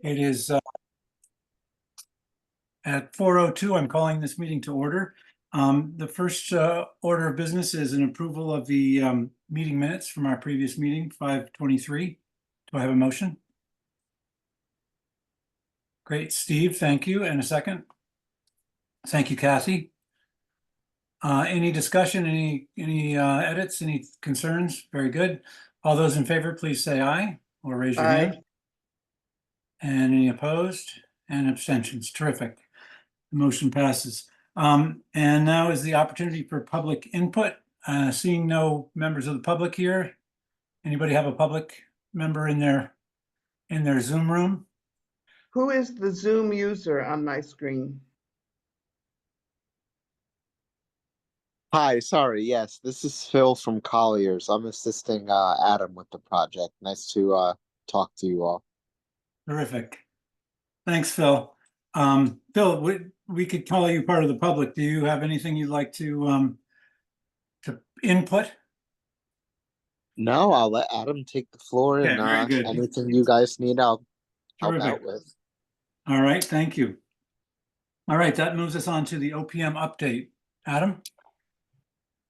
It is at 4:02. I'm calling this meeting to order. The first order of business is an approval of the meeting minutes from our previous meeting, 5/23. Do I have a motion? Great, Steve, thank you. And a second? Thank you, Kathy. Any discussion, any edits, any concerns? Very good. All those in favor, please say aye or raise your hand. And any opposed and abstentions? Terrific. The motion passes. And now is the opportunity for public input. Seeing no members of the public here. Anybody have a public member in their Zoom room? Who is the Zoom user on my screen? Hi, sorry. Yes, this is Phil from Colliers. I'm assisting Adam with the project. Nice to talk to you all. Terrific. Thanks, Phil. Phil, we could call you part of the public. Do you have anything you'd like to input? No, I'll let Adam take the floor, Okay, very and good. anything you guys need, I'll help Terrific. out with. All right, thank you. All right, that moves us on to the OPM update. Adam?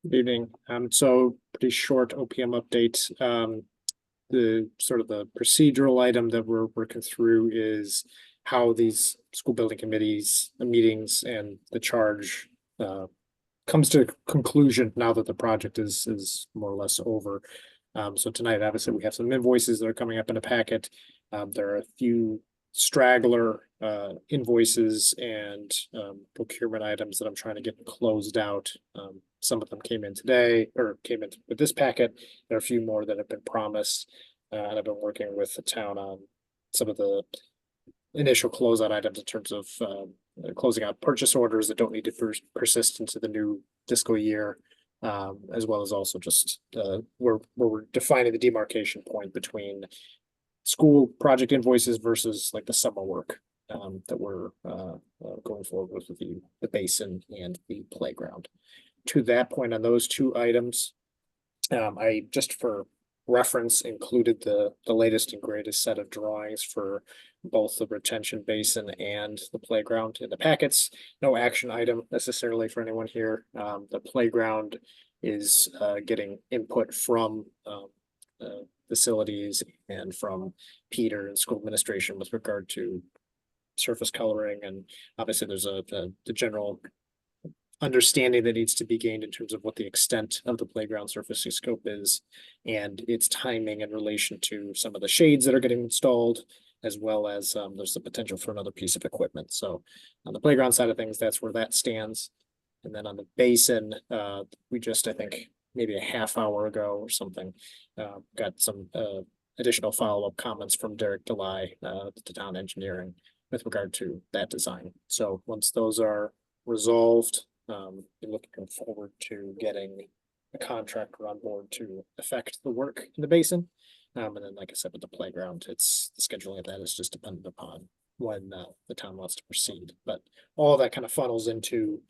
Good evening. So pretty short OPM update. The sort of the procedural item that we're working through is how these school building committees, the meetings, and the charge comes to conclusion now that the project is more or less over. So tonight, obviously, we have some invoices that are coming up in a packet. There are a few straggler invoices and procurement items that I'm trying to get closed out. Some of them came in today or came in with this packet. There are a few more that have been promised, and I've been working with the town on some of the initial closeout items in terms of closing out purchase orders that don't need to persist into the new fiscal year, as well as also just where we're defining the demarcation point between school project invoices versus like the summer work that we're going forward with the basin and the playground. To that point on those two items, I just for reference included the latest and greatest set of drawings for both the retention basin and the playground in the packets. No action item necessarily for anyone here. The playground is getting input from facilities and from Peter and school administration with regard to surface coloring, and obviously there's the general understanding that needs to be gained in terms of what the extent of the playground surfacing scope is and its timing in relation to some of the shades that are getting installed, as well as there's the potential for another piece of equipment. So on the playground side of things, that's where that stands. And then on the basin, we just, I think, maybe a half hour ago or something, got some additional follow-up comments from Derek Delay, the town engineering, with regard to that design. So once those are resolved, we're looking forward to getting a contractor on board to effect the work in the basin. And then, like I said, with the playground, it's the scheduling of that is just dependent upon when the town wants to proceed. But all of that kind of funnels into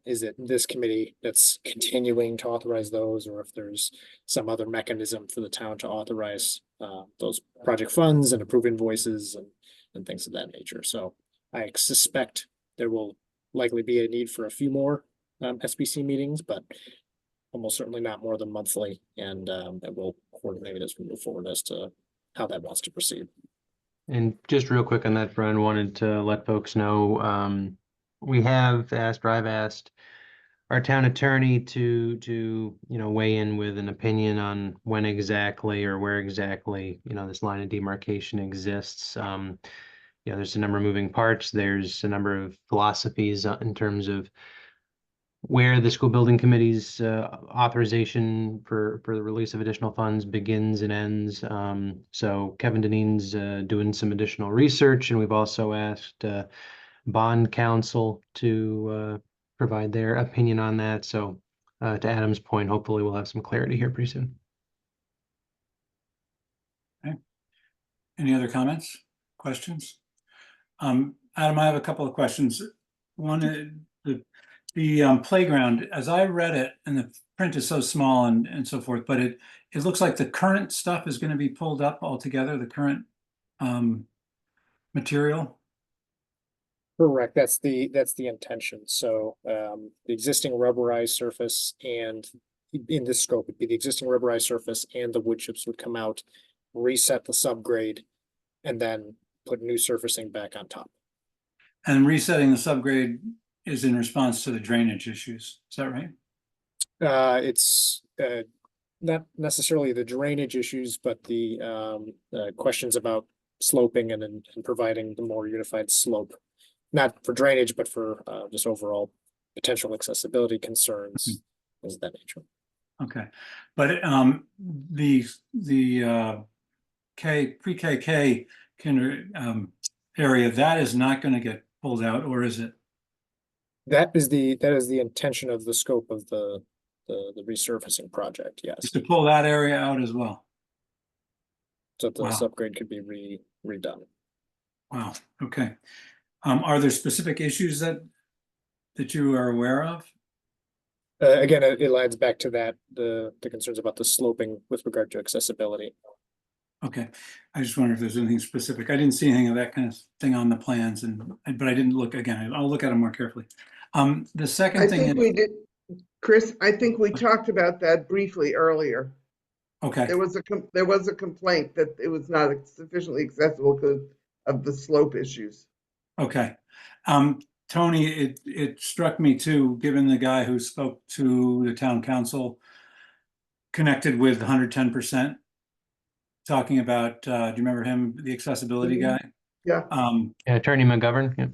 is it this committee that's continuing to authorize those, or if there's some other mechanism for the town to authorize those project funds and approve invoices and things of that nature. So I suspect there will likely be a need for a few more SBC meetings, but almost certainly not more than monthly, and we'll coordinate as we move forward as to how that wants to proceed. And just real quick on that front, wanted to let folks know we have asked, or I've asked our town attorney to weigh in with an opinion on when exactly or where exactly this line of demarcation exists. There's a number of moving parts. There's a number of philosophies in terms of where the school building committee's authorization for the release of additional funds begins and ends. So Kevin Deneen's doing some additional research, and we've also asked bond counsel to provide their opinion on that. So to Adam's point, hopefully we'll have some clarity here pretty soon. Okay. Any other comments, questions? Adam, I have a couple of questions. One, the playground, as I read it, and the print is so small and so forth, but it looks like the current stuff is going to be pulled up altogether, the current material? Correct, that's the intention, so, the existing rubberized surface and in this scope, it'd be the existing rubberized surface and the wood chips would come out, reset the subgrade, and then put new surfacing back on top. And resetting the subgrade is in response to the drainage issues. Is that right? It's, not necessarily the drainage issues, but the, questions about sloping and providing the more unified slope. Not for drainage, but for, just overall potential accessibility concerns, things of that nature. Okay, but the pre-KK kinder area, that is not going to get pulled out, or is it? That is the intention of the scope of the resurfacing project, yes. Is to pull that area out as well? So the Wow. subgrade could be redone. Wow, okay. Are there specific issues that you are aware of? Again, it lines back to that, the concerns about the sloping with regard to accessibility. Okay, I just wonder if there's anything specific. I didn't see anything of that kind of thing on the plans, but I didn't look again. I'll look at them more carefully. The second I thing think is, we did, Chris, I think we talked about that briefly earlier. okay, There was a complaint that it was not sufficiently accessible because of the slope issues. okay. Tony, it struck me too, given the guy who spoke to the town council connected with 110%, talking about, do you remember him, the accessibility guy? Yeah, Yeah, Attorney McGovern, yeah,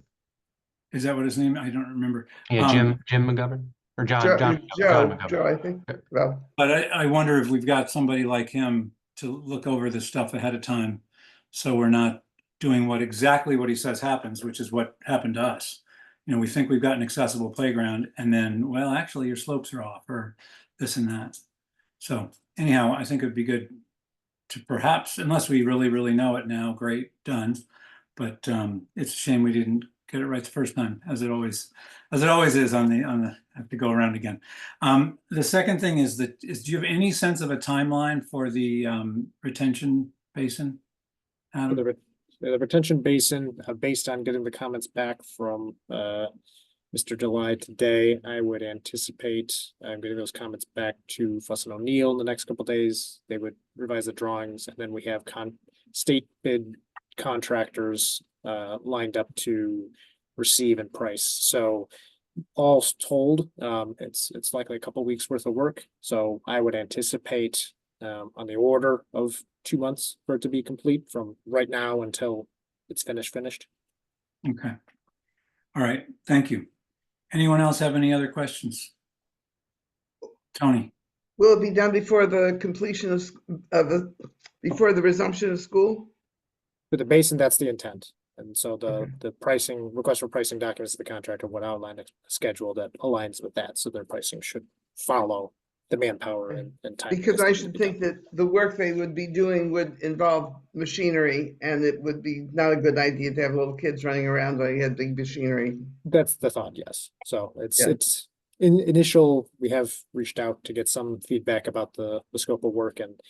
Is that what his name? I don't remember. yeah, Jim McGovern, or John Joe, McGovern. I think, well, But I wonder if we've got somebody like him to look over this stuff ahead of time. So we're not doing exactly what he says happens, which is what happened to us. You know, we think we've got an accessible playground and then, well, actually your slopes are off or this and that. So anyhow, I think it'd be good to perhaps, unless we really, really know it now, great, done. But it's a shame we didn't get it right the first time, as it always is on the, I have to go around again. The second thing is do you have any sense of a timeline for the retention basin? Adam? The retention basin, based on getting the comments back from Mr. Delay today, I would anticipate getting those comments back to Fuss and O'Neill in the next couple days. They would revise the drawings, and then we have state bid contractors lined up to receive and price. So all told, it's likely a couple weeks worth of work. So I would anticipate on the order of 2 months for it to be complete from right now until it's finished. Okay. All right, thank you. Anyone else have any other questions? Tony? will it be done before the completion before the resumption of school? For the basin, that's the intent. And so the pricing, request for pricing documents of the contractor would outline a schedule that aligns with that. So their pricing should follow the manpower and time. Because I should think that the work they would be doing would involve machinery, and it would be not a good idea to have little kids running around while you had big machinery. That's the thought, yes. So Yeah. it's in initial, we have reached out to get some feedback about the scope of work, and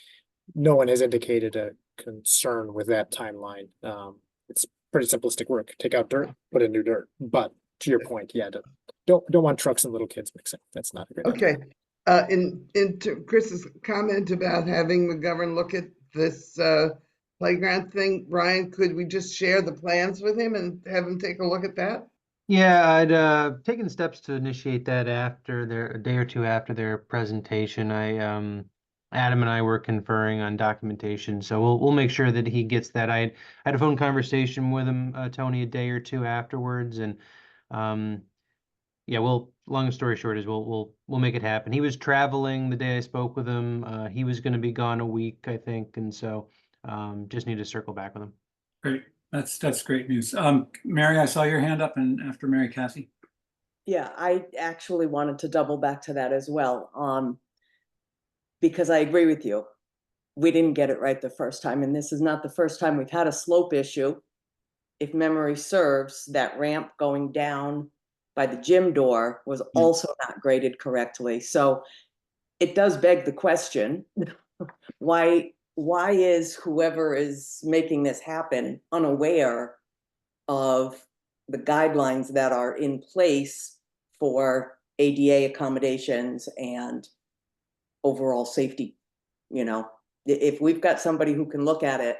no one has indicated a concern with that timeline. It's pretty simplistic work. Take out dirt, put in new dirt. But to your point, yeah, don't want trucks and little kids mixing. That's not a good idea. Okay, into Chris's comment about having McGovern look at this playground thing, Ryan, could we just share the plans with him and have him take a look at that? Yeah, I'd taken steps to initiate that after a day or two after their presentation. Adam and I were conferring on documentation, so we'll make sure that he gets that. I had a phone conversation with him, Tony, a day or two afterwards, and yeah, long story short is we'll make it happen. He was traveling the day I spoke with him. He was going to be gone a week, I think, and so just need to circle back with him. Great, that's great news. Mary, I saw your hand up, and after Mary, Cassie. Yeah, I actually wanted to double back to that as well. Because I agree with you. We didn't get it right the first time, and this is not the first time we've had a slope issue. If memory serves, that ramp going down by the gym door was also not graded correctly. So it does beg the question, why is whoever is making this happen unaware of the guidelines that are in place for ADA accommodations and overall safety. You know, if we've got somebody who can look at it,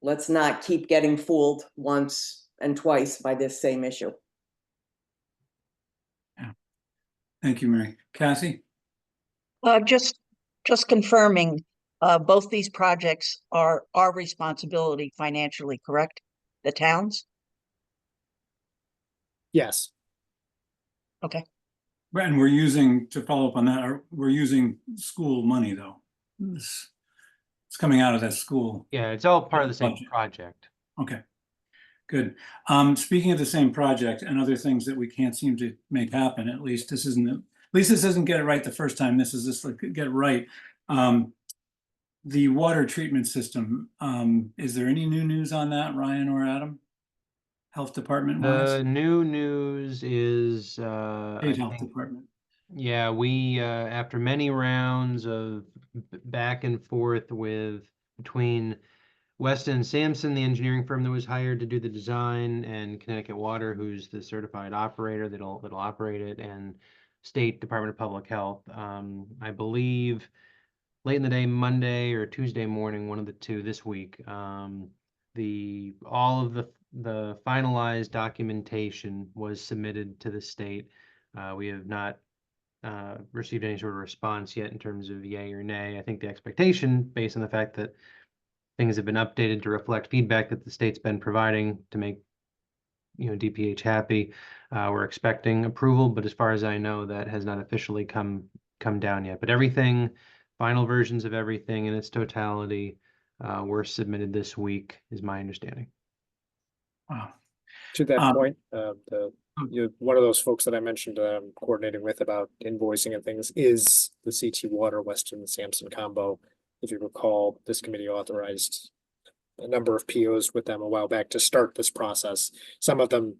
let's not keep getting fooled once and twice by this same issue. Thank you, Mary. Cassie? Just confirming, both these projects are our responsibility financially, correct? The towns? Yes, And we're using, to follow up on that, we're using school money, though. It's coming out of that school. Yeah, it's all part of the same Budget. project. Okay, good. Speaking of the same project and other things that we can't seem to make happen, at least this doesn't get it right the first time. This is just like get it right. The water treatment system, is there any new news on that, Ryan or Adam? Health Department The wise? new news is, State Health Department. yeah, we, after many rounds of back and forth between Weston and Sampson, the engineering firm that was hired to do the design, and Connecticut Water, who's the certified operator that'll operate it, and State Department of Public Health. I believe late in the day, Monday or Tuesday morning, one of the two this week, all of the finalized documentation was submitted to the state. We have not received any sort of response yet in terms of yay or nay. I think the expectation, based on the fact that things have been updated to reflect feedback that the state's been providing to make, DPH happy, we're expecting approval, but as far as I know, that has not officially come down yet. But everything, final versions of everything in its totality, were submitted this week, is my understanding. Wow. to that Um, point, one of those folks that I mentioned, coordinating with about invoicing and things is the CT Water Weston Sampson combo. If you recall, this committee authorized a number of POs with them a while back to start this process. Some of them,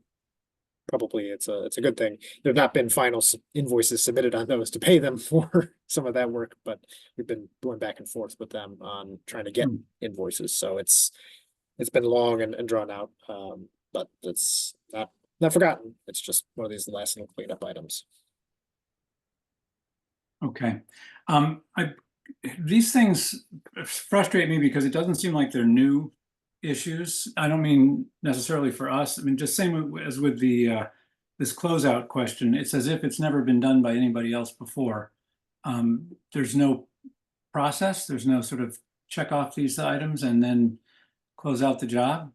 probably it's a good thing. There have not been final invoices submitted on those to pay them for some of that work, but we've been going back and forth with them on trying to get Hmm. invoices. So it's been long and drawn out, but it's not forgotten. It's just one of these last little cleanup items. Okay. These things frustrate me because it doesn't seem like they're new issues. I don't mean necessarily for us. I mean, just same as with the this closeout question. It's as if it's never been done by anybody else before. There's no process. There's no sort of check off these items and then close out the job.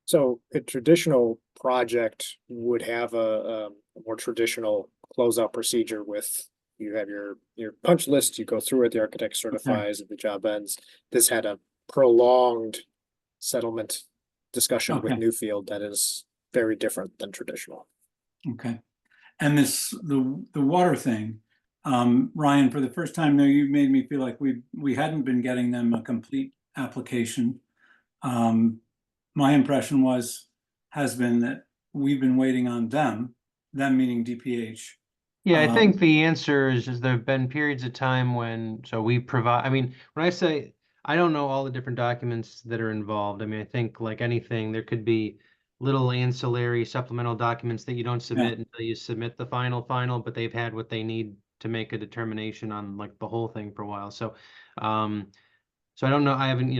So a traditional project would have a more traditional closeout procedure with, you have your punch list, you go through it, the architect certifies that the job ends. This had a prolonged settlement discussion with Okay. Newfield that is very different than traditional. Okay. And the water thing, Ryan, for the first time there, you made me feel like we hadn't been getting them a complete application. My impression has been that we've been waiting on them meaning DPH. Yeah, I think the answer is there have been periods of time when, so we provide, I mean, when I say, I don't know all the different documents that are involved. I mean, I think like anything, there could be little ancillary supplemental documents that you don't submit until you submit the final, but they've had what they need to make a determination on like the whole thing for a while. So, so I don't know, I haven't,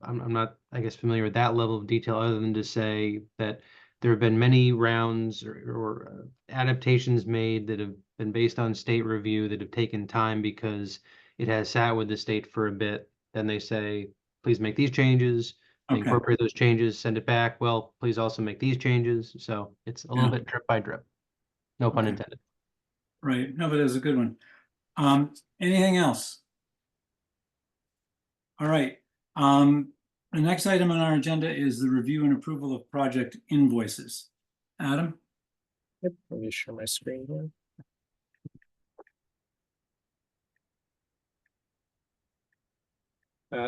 I'm not, I guess, familiar with that level of detail other than to say that there have been many rounds or adaptations made that have been based on state review that have taken time because it has sat with the state for a bit. Then they say, please make these changes, they Okay. incorporate those changes, send it back. Well, please also make these changes. So it's a little Yeah. bit drip by drip. No pun Okay. intended. Right. No, but it was a good one. Anything else? All right. The next item on our agenda is the review and approval of project invoices. Adam? Yep, let me share my screen here.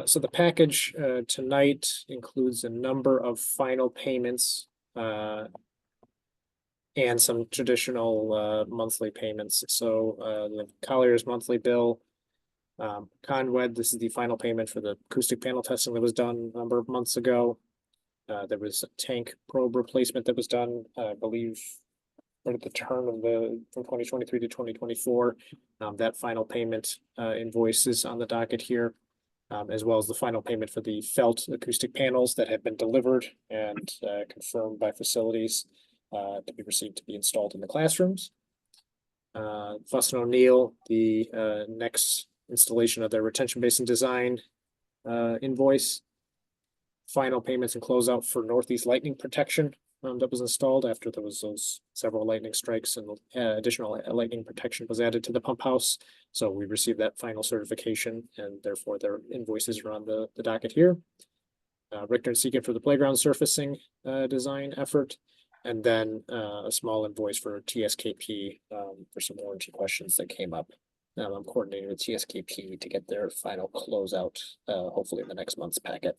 So the package tonight includes a number of final payments and some traditional monthly payments. So the Collier's monthly bill, Conwed, this is the final payment for the acoustic panel testing that was done a number of months ago. There was a tank probe replacement that was done, I believe, right at the turn of from 2023 to 2024. That final payment invoice is on the docket here, as well as the final payment for the felt acoustic panels that have been delivered and confirmed by facilities to be received to be installed in the classrooms. Fuss and O'Neill, the next installation of their retention basin design invoice. Final payments and closeout for Northeast lightning protection that was installed after there was those several lightning strikes, and additional lightning protection was added to the pump house. So we received that final certification, and therefore their invoices are on the docket here. Richter and Seegan for the playground surfacing design effort, and then a small invoice for TSKP for some warranty questions that came up. I'm coordinating with TSKP to get their final closeout, hopefully in the next month's packet.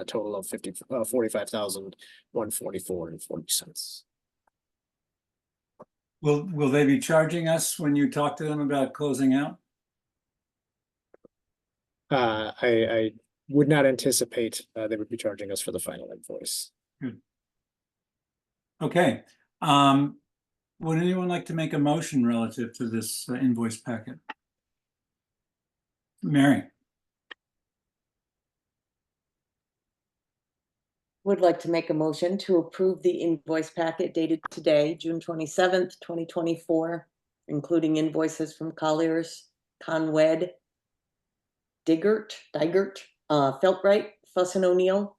Total of 45,144.40. Will they be charging us when you talk to them about closing out? I would not anticipate they would be charging us for the final invoice. Okay, would anyone like to make a motion relative to this invoice packet? Mary? Would like to make a motion to approve the invoice packet dated today, June 27th, 2024, including invoices from Colliers, Conwed, Digert, Feltright, Fuss and O'Neill,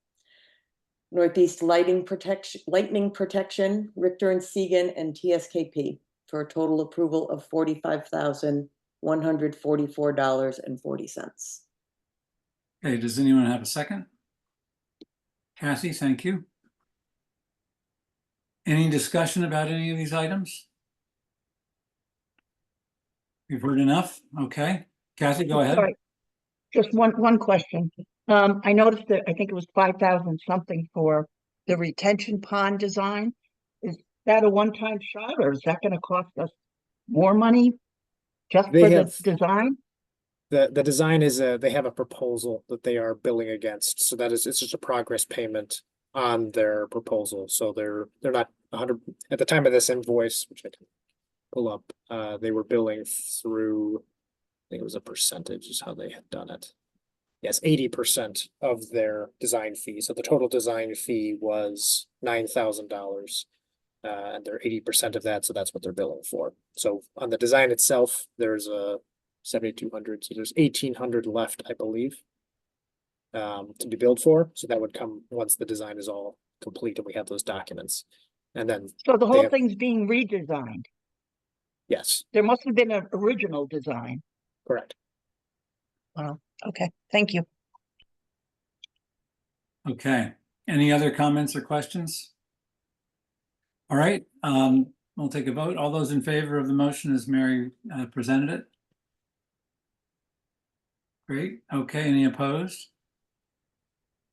Northeast lightning protection, Richter and Seegan, and TSKP for a total approval of $45,144.40. Okay, does anyone have a second? Cassie, thank you. Any discussion about any of these items? You've heard enough? Okay. Kathy, go ahead. Sorry. Just one question. I noticed that I think it was 5,000 something for the retention pond design. Is that a one-time shot, or is that going to cost us more money just They for have- the design? The design is they have a proposal that they are billing against, so it's just a progress payment on their proposal. So they're not 100 at the time of this invoice, which I can pull up. They were billing through, I think it was a percentage is how they had done it. Yes, 80% of their design fee. So the total design fee was $9,000. And they're 80% of that, so that's what they're billing for. So on the design itself, there's a 7,200, so there's 1,800 left, I believe, to be billed for. So that would come once the design is all complete and we have those documents. And then, So the whole have- thing's being redesigned. yes, There must have been an original design. correct. Okay, thank you. Okay, any other comments or questions? All right, we'll take a vote. All those in favor of the motion as Mary presented it? Great, okay, any opposed?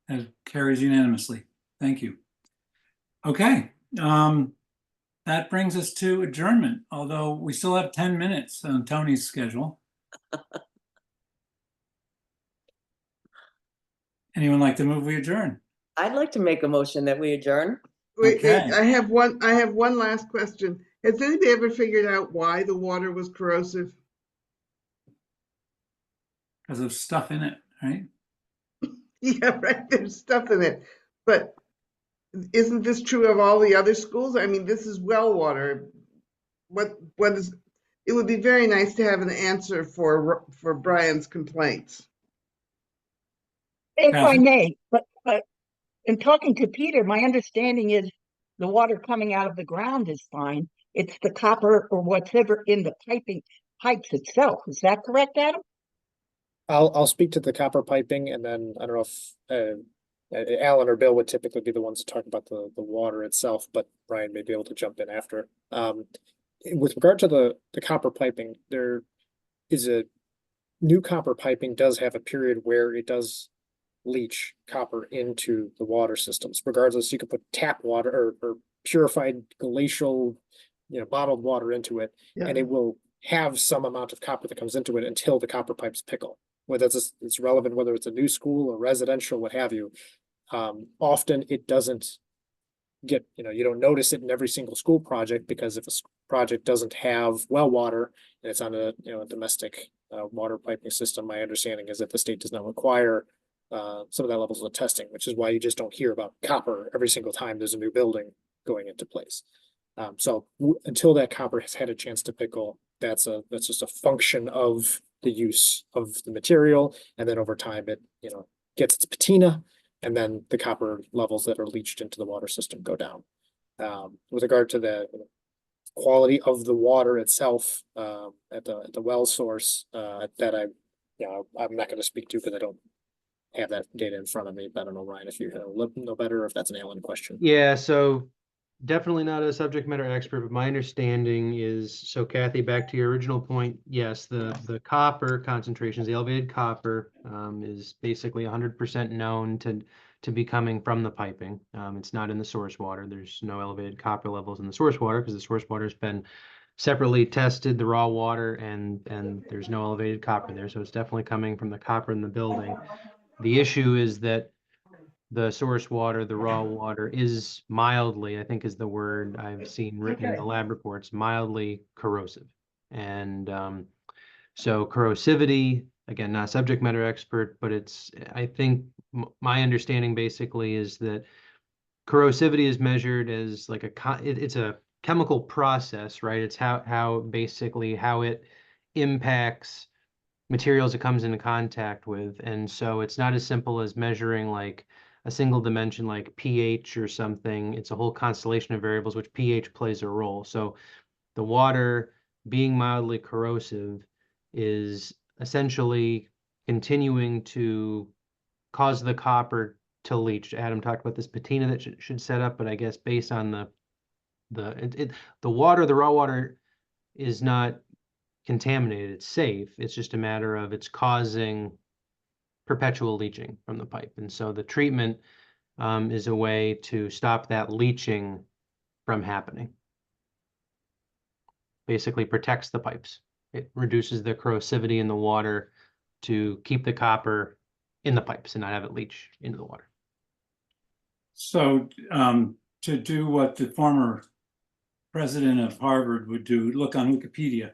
That carries unanimously. Thank you. Okay, that brings us to adjournment, although we still have 10 minutes on Tony's schedule. Anyone like to move we adjourn? I'd like to make a motion that we adjourn. Wait, Okay. I have one last question. Has anybody ever figured out why the water was corrosive? Because of stuff in it, right? Yeah, right, there's stuff in it. But isn't this true of all the other schools? I mean, this is well water. What is, it would be very nice to have an answer for Brian's complaints. If I Catherine? may, but in talking to Peter, my understanding is the water coming out of the ground is fine. It's the copper or whatever in the pipes itself. Is that correct, Adam? I'll speak to the copper piping, and then I don't know if Alan or Bill would typically be the ones to talk about the water itself, but Brian may be able to jump in after. With regard to the copper piping, there is a new copper piping does have a period where it does leach copper into the water systems. Regardless, you could put tap water or purified glacial, bottled water into it, and it will have some amount of copper that comes into it until the copper pipes pickle. Whether it's relevant, whether it's a new school or residential, what have you. Often it doesn't get, you don't notice it in every single school project, because if a project doesn't have well water and it's on a, a domestic water piping system, my understanding is that the state does not require some of that levels of testing, which is why you just don't hear about copper every single time there's a new building going into place. So until that copper has had a chance to pickle, that's just a function of the use of the material, and then over time it gets its patina, and then the copper levels that are leached into the water system go down. With regard to the quality of the water itself at the well source, that I'm not going to speak to because I don't have that data in front of me. But I don't know, Ryan, if you know better, or if that's an Alan question. Yeah, so definitely not a subject matter expert, but my understanding is, so Kathy, back to your original point, yes, the copper concentrations, the elevated copper is basically 100% known to be coming from the piping. It's not in the source water. There's no elevated copper levels in the source water because the source water has been separately tested, the raw water, and there's no elevated copper there. So it's definitely coming from the copper in the building. The issue is that the source water, the raw water, is mildly, I think is the word I've seen written in the lab reports, mildly corrosive. And so corrosivity, again, not a subject matter expert, but I think my understanding basically is that corrosivity is measured as like it's a chemical process, right? It's how it impacts materials it comes into contact with. And so it's not as simple as measuring like a single dimension like pH or something. It's a whole constellation of variables which pH plays a role. So the water being mildly corrosive is essentially continuing to cause the copper to leach. Adam talked about this patina that should set up, but I guess based on the water, the raw water is not contaminated, it's safe. It's just a matter of it's causing perpetual leaching from the pipe. And so the treatment is a way to stop that leaching from happening. Basically protects the pipes. It reduces the corrosivity in the water to keep the copper in the pipes and not have it leach into the water. So to do what the former president of Harvard would do, look on Wikipedia.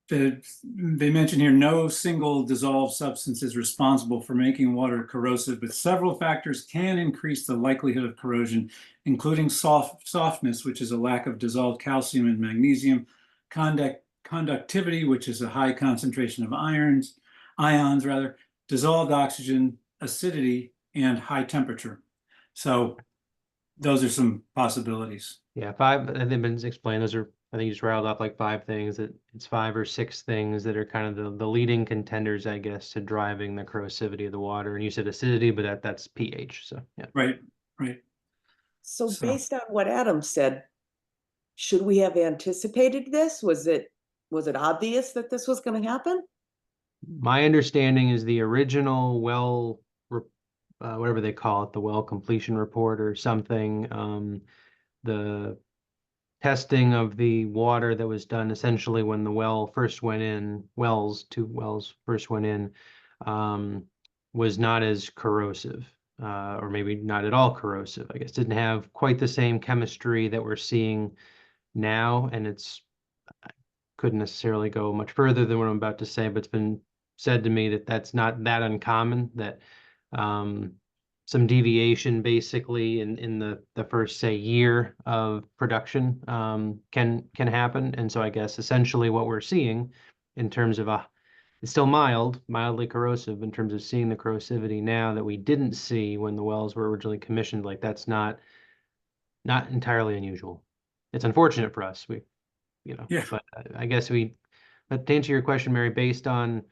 They mention here no single dissolved substance is responsible for making water corrosive, but several factors can increase the likelihood of corrosion, including softness, which is a lack of dissolved calcium and magnesium, conductivity, which is a high concentration of ions, dissolved oxygen, acidity, and high temperature. So those are some possibilities. Yeah, five, and they've been explained. Those are, I think you just rattled off like 5 things. That it's 5 or 6 things that are kind of the leading contenders, I guess, to driving the corrosivity of the water. And you said acidity, but that's pH. So yeah. Right. So So- based on what Adam said, should we have anticipated this? Was it obvious that this was going to happen? My understanding is the original well, whatever they call it, the well completion report or something, the testing of the water that was done essentially when the well first went in, two wells first went in, was not as corrosive, or maybe not at all corrosive. I guess didn't have quite the same chemistry that we're seeing now, and I couldn't necessarily go much further than what I'm about to say, but it's been said to me that that's not that uncommon, that some deviation basically in the first, say, year of production can happen. And so I guess essentially what we're seeing in terms of it's still mildly corrosive in terms of seeing the corrosivity now that we didn't see when the wells were originally commissioned. Like that's not entirely unusual. It's unfortunate for us. Yeah. But I guess but to answer your question, Mary, based on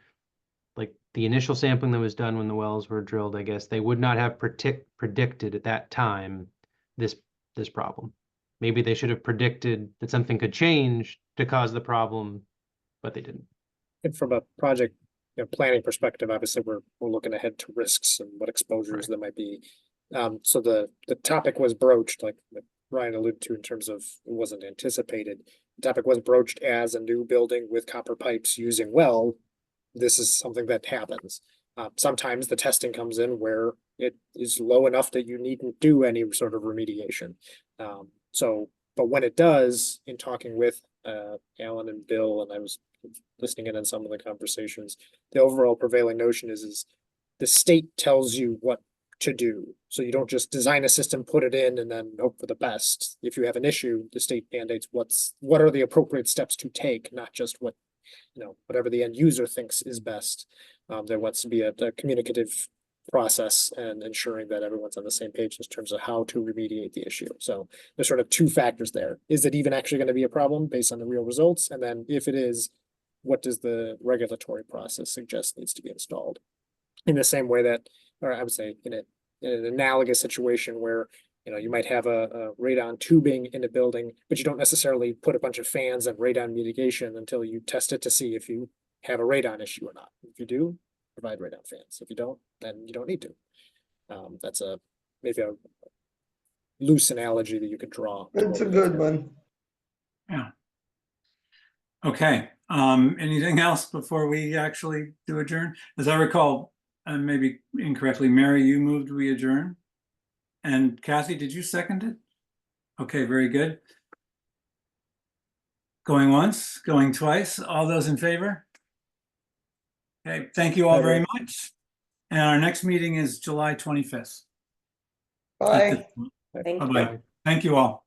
like the initial sampling that was done when the wells were drilled, I guess they would not have predicted at that time this problem. Maybe they should have predicted that something could change to cause the problem, but they didn't. And from a project planning perspective, obviously we're looking ahead to risks and what exposures there might be. So the topic was broached, like Ryan alluded to, in terms of it wasn't anticipated. The topic was broached as a new building with copper pipes using well. This is something that happens. Sometimes the testing comes in where it is low enough that you needn't do any sort of remediation. But when it does, in talking with Alan and Bill, and I was listening in on some of the conversations, the overall prevailing notion is the state tells you what to do. So you don't just design a system, put it in, and then hope for the best. If you have an issue, the state mandates what are the appropriate steps to take, not just what, whatever the end user thinks is best. There wants to be a communicative process and ensuring that everyone's on the same page in terms of how to remediate the issue. So there's sort of two factors there. Is it even actually going to be a problem based on the real results? And then if it is, what does the regulatory process suggest needs to be installed? In the same way that, or I would say in an analogous situation where, you might have a radon tubing in a building, but you don't necessarily put a bunch of fans and radon mitigation until you test it to see if you have a radon issue or not. If you do, provide radon fans. If you don't, then you don't need to. That's maybe a loose analogy that you could draw. That's a good one. Yeah. Okay, anything else before we actually do adjourn? As I recall, and maybe incorrectly, Mary, you moved, we adjourn? And Kathy, did you second it? Okay, very good. Going once, going twice, all those in favor? Okay, thank you all very much. And our next meeting is July 25th. Bye. Thank you. Bye-bye. Thank you all.